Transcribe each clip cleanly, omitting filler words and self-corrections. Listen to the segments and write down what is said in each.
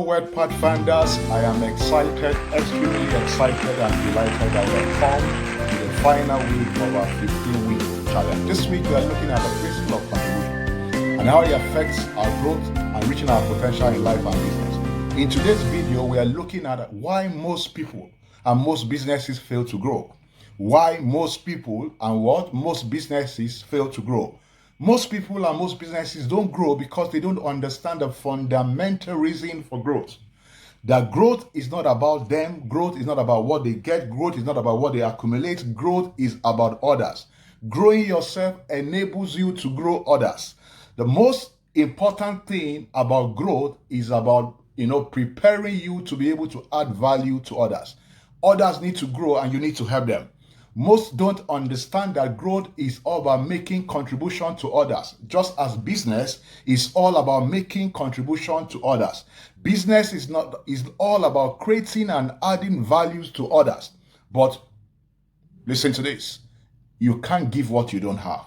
word pathfinders. I am excited, extremely excited and delighted that we have come to the final week of our 15-week challenge. This week we are looking at the principle of contribution and how it affects our growth and reaching our potential in life and business. In today's video, we are looking at why most people and most businesses fail to grow. Why most people and most businesses fail to grow. Most people and most businesses don't grow because they don't understand the fundamental reason for growth. That growth is not about them. Growth is not about what they get. Growth is not about what they accumulate. Growth is about others. Growing yourself enables you to grow others. The most important thing about growth is about, preparing you to be able to add value to others. Others need to grow and you need to help them. Most don't understand that growth is all about making contribution to others, just as business is all about making contribution to others. Business is all about creating and adding values to others. But listen to this. You can't give what you don't have.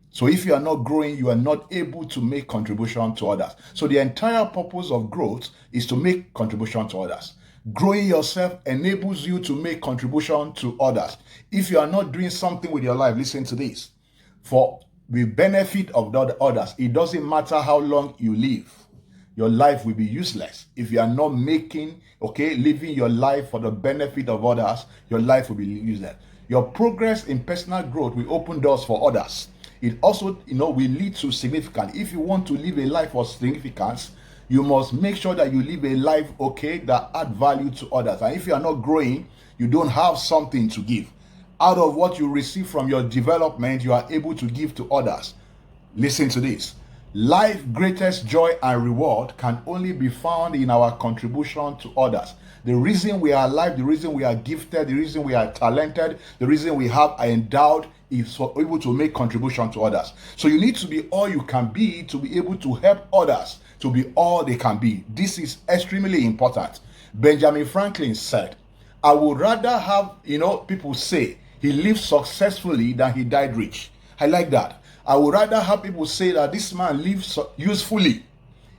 So if you are not growing, you are not able to make contribution to others. So the entire purpose of growth is to make contribution to others. Growing yourself enables you to make contribution to others. If you are not doing something with your life, listen to this. For the benefit of the others, it doesn't matter how long you live. Your life will be useless. If you are not living your life for the benefit of others, your life will be useless. Your progress in personal growth will open doors for others. It also, will lead to significance. If you want to live a life of significance, you must make sure that you live a life, that add value to others. And if you are not growing, you don't have something to give. Out of what you receive from your development, you are able to give to others. Listen to this. Life's greatest joy and reward can only be found in our contribution to others. The reason we are alive, the reason we are gifted, the reason we are talented, the reason we are endowed is for able to make contribution to others. So you need to be all you can be to be able to help others to be all they can be. This is extremely important. Benjamin Franklin said, I would rather have, people say he lived successfully than he died rich. I like that. I would rather have people say that this man lived usefully.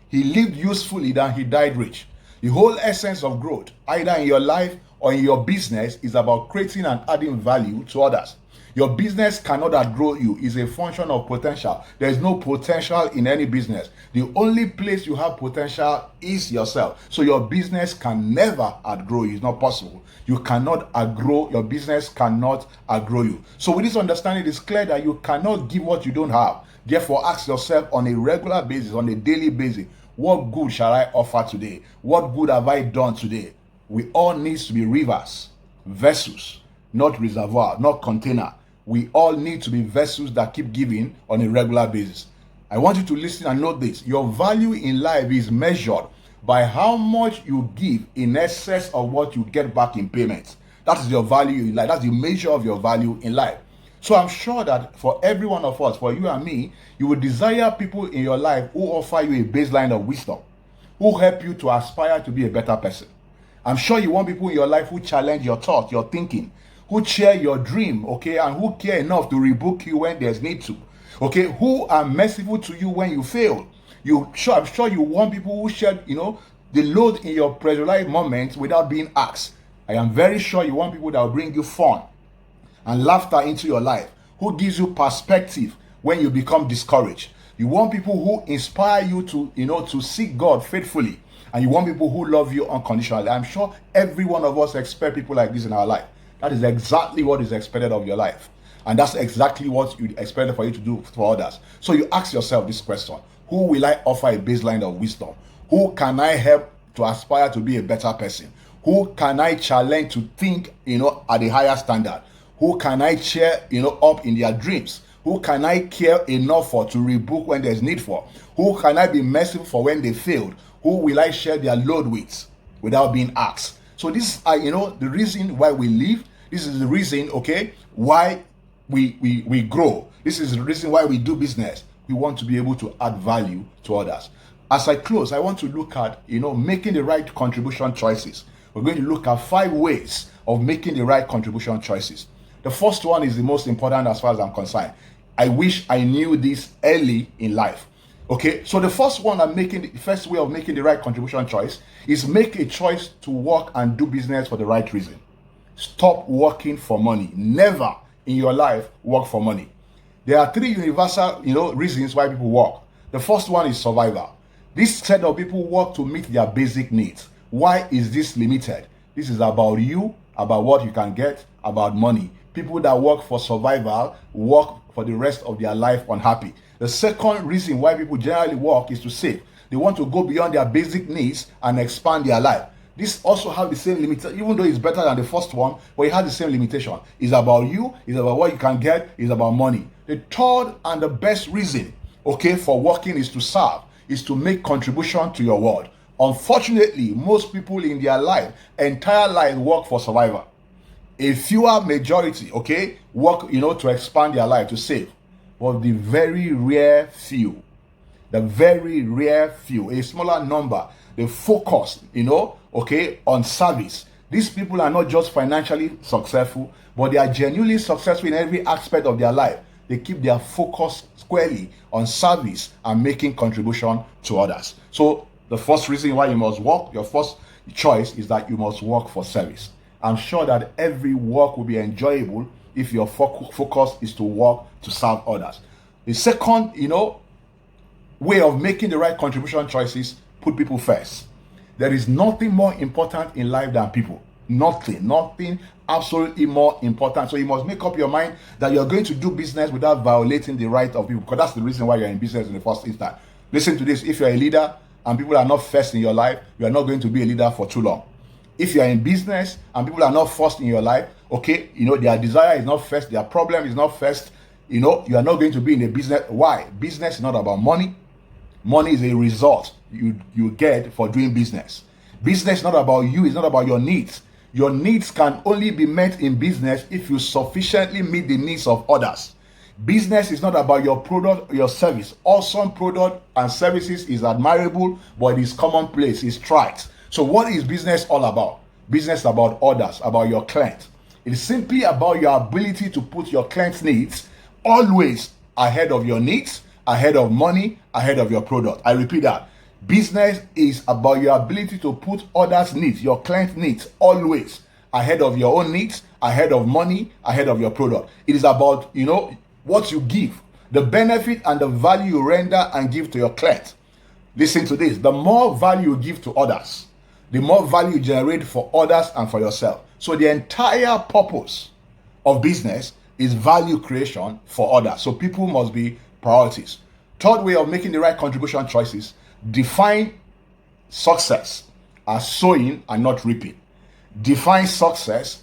He lived usefully than he died rich. The whole essence of growth, either in your life or in your business, is about creating and adding value to others. Your business cannot outgrow you. It's a function of potential. There is no potential in any business. The only place you have potential is yourself. So your business can never outgrow you. It's not possible. You cannot outgrow. Your business cannot outgrow you. So with this understanding, it is clear that you cannot give what you don't have. Therefore, ask yourself on a regular basis, on a daily basis, what good shall I offer today? What good have I done today? We all need to be rivers, vessels, not reservoir, not container. We all need to be vessels that keep giving on a regular basis. I want you to listen and note this. Your value in life is measured by how much you give in excess of what you get back in payment. That is your value in life. That's the measure of your value in life. So I'm sure that for every one of us, for you and me, you would desire people in your life who offer you a baseline of wisdom, who help you to aspire to be a better person. I'm sure you want people in your life who challenge your thoughts, your thinking, who share your dream, and who care enough to rebuke you when there's need to, who are merciful to you when you fail. I'm sure you want people who share, the load in your pressurized moments without being asked. I am very sure you want people that will bring you fun and laughter into your life, who gives you perspective when you become discouraged. You want people who inspire you to, to seek God faithfully, and you want people who love you unconditionally. I'm sure every one of us expect people like this in our life. That is exactly what is expected of your life. And that's exactly what you expect for you to do for others. So you ask yourself this question. Who will I offer a baseline of wisdom? Who can I help to aspire to be a better person? Who can I challenge to think, at a higher standard? Who can I cheer, up in their dreams? Who can I care enough for to rebuke when there's need for? Who can I be merciful for when they failed? Who will I share their load with without being asked? So this is, the reason why we live. This is the reason, why we grow. This is the reason why we do business. We want to be able to add value to others. As I close, I want to look at, making the right contribution choices. We're going to look at 5 ways of making the right contribution choices. The first one is the most important as far as I'm concerned. I wish I knew this early in life. Okay, so the first way of making the right contribution choice is make a choice to work and do business for the right reason. Stop working for money. Never in your life work for money. There are three universal, reasons why people work. The first one is survival. This set of people work to meet their basic needs. Why is this limited? This is about you, about what you can get, about money. People that work for survival work for the rest of their life unhappy. The second reason why people generally work is to save. They want to go beyond their basic needs and expand their life. This also has the same limitation, even though it's better than the first one, but it has the same limitation. It's about you, it's about what you can get, it's about money. The third and the best reason, for working is to serve, is to make contribution to your world. Unfortunately, most people in their entire life work for survival. A fewer majority, work, to expand their life, to save. But the very rare few, a smaller number, they focus, on service. These people are not just financially successful, but they are genuinely successful in every aspect of their life. They keep their focus squarely on service and making contribution to others. So the first reason why you must work, your first choice is that you must work for service. I'm sure that every work will be enjoyable if your focus is to work to serve others. The second, way of making the right contribution choices, put people first. There is nothing more important in life than people. Nothing absolutely more important. So you must make up your mind that you're going to do business without violating the right of people, because that's the reason why you're in business in the first instance. Listen to this. If you're a leader and people are not first in your life, you are not going to be a leader for too long. If you are in business and people are not first in your life, their desire is not first, their problem is not first, you are not going to be in a business. Why? Business is not about money. Money is a result you get for doing business. Business is not about you, it's not about your needs. Your needs can only be met in business if you sufficiently meet the needs of others. Business is not about your product or your service. Awesome product and services is admirable, but it is commonplace, it's trite. So what is business all about? Business is about others, about your client. It is simply about your ability to put your client's needs always ahead of your needs, ahead of money, ahead of your product. I repeat that. Business is about your ability to put others' needs, your client's needs, always ahead of your own needs, ahead of money, ahead of your product. It is about, what you give, the benefit and the value you render and give to your client. Listen to this. The more value you give to others, the more value you generate for others and for yourself. So the entire purpose of business is value creation for others. So people must be priorities. Third way of making the right contribution choices, define success as sowing and not reaping. Define success,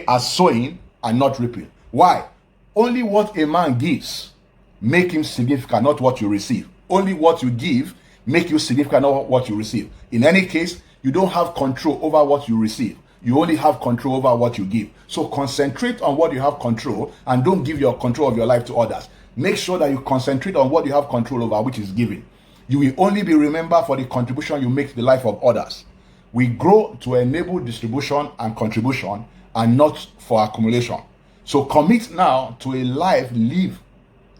as sowing and not reaping. Why? Only what a man gives make him significant, not what you receive. Only what you give make you significant, not what you receive. In any case, you don't have control over what you receive. You only have control over what you give. So concentrate on what you have control and don't give your control of your life to others. Make sure that you concentrate on what you have control over, which is giving. You will only be remembered for the contribution you make to the life of others. We grow to enable distribution and contribution and not for accumulation. So commit now to a life live,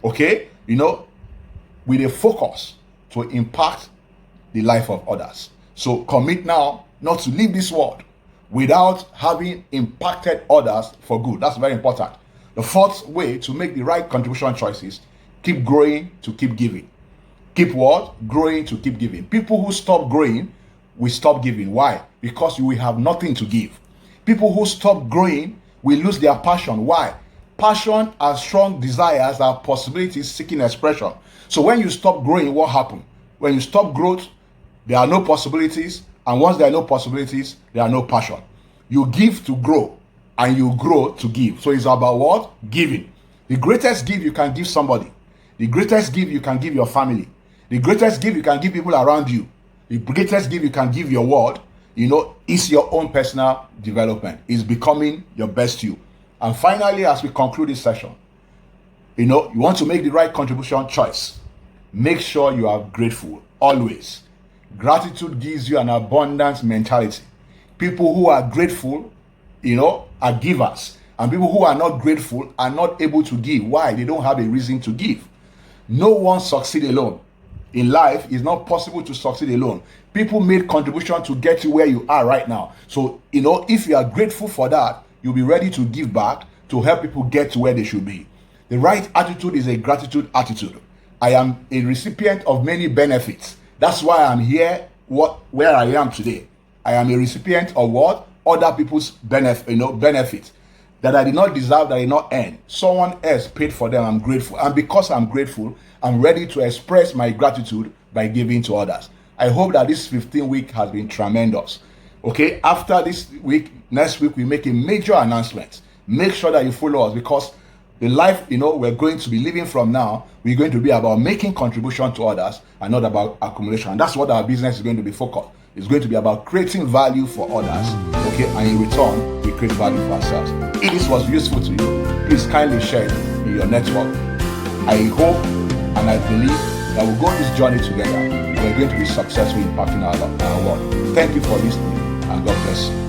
with a focus to impact the life of others. So commit now not to leave this world without having impacted others for good. That's very important. The fourth way to make the right contribution choices, keep growing to keep giving. Keep what? Growing to keep giving. People who stop growing will stop giving. Why? Because you will have nothing to give. People who stop growing will lose their passion. Why? Passion and strong desires are possibilities seeking expression. So when you stop growing, what happens? When you stop growth, there are no possibilities. And once there are no possibilities, there are no passion. You give to grow and you grow to give. So it's about what? Giving. The greatest gift you can give somebody. The greatest gift you can give your family. The greatest gift you can give people around you. The greatest gift you can give your world, is your own personal development. Is becoming your best you. And finally, as we conclude this session, you want to make the right contribution choice. Make sure you are grateful always. Gratitude gives you an abundance mentality. People who are grateful, are givers. And people who are not grateful are not able to give. Why? They don't have a reason to give. No one succeeds alone. in life, it's not possible to succeed alone. People made contribution to get you where you are right now. So, if you are grateful for that, you'll be ready to give back to help people get to where they should be. The right attitude is a gratitude attitude. I am a recipient of many benefits. That's why I'm here, where I am today. I am a recipient of what? Other people's benefits that I did not deserve, that I did not earn. Someone else paid for them. I'm grateful. And because I'm grateful, I'm ready to express my gratitude by giving to others. I hope that this 15th week has been tremendous. Okay, after this week, next week, we make a major announcement. Make sure that you follow us, because the life, we're going to be living from now, we're going to be about making contribution to others and not about accumulation. And that's what our business is going to be focused. It's going to be about creating value for others, okay? And in return, we create value for ourselves. If this was useful to you, please kindly share it in your network. I hope and I believe that we'll go on this journey together and we're going to be successful in impacting our world. Thank you for listening, and God bless you.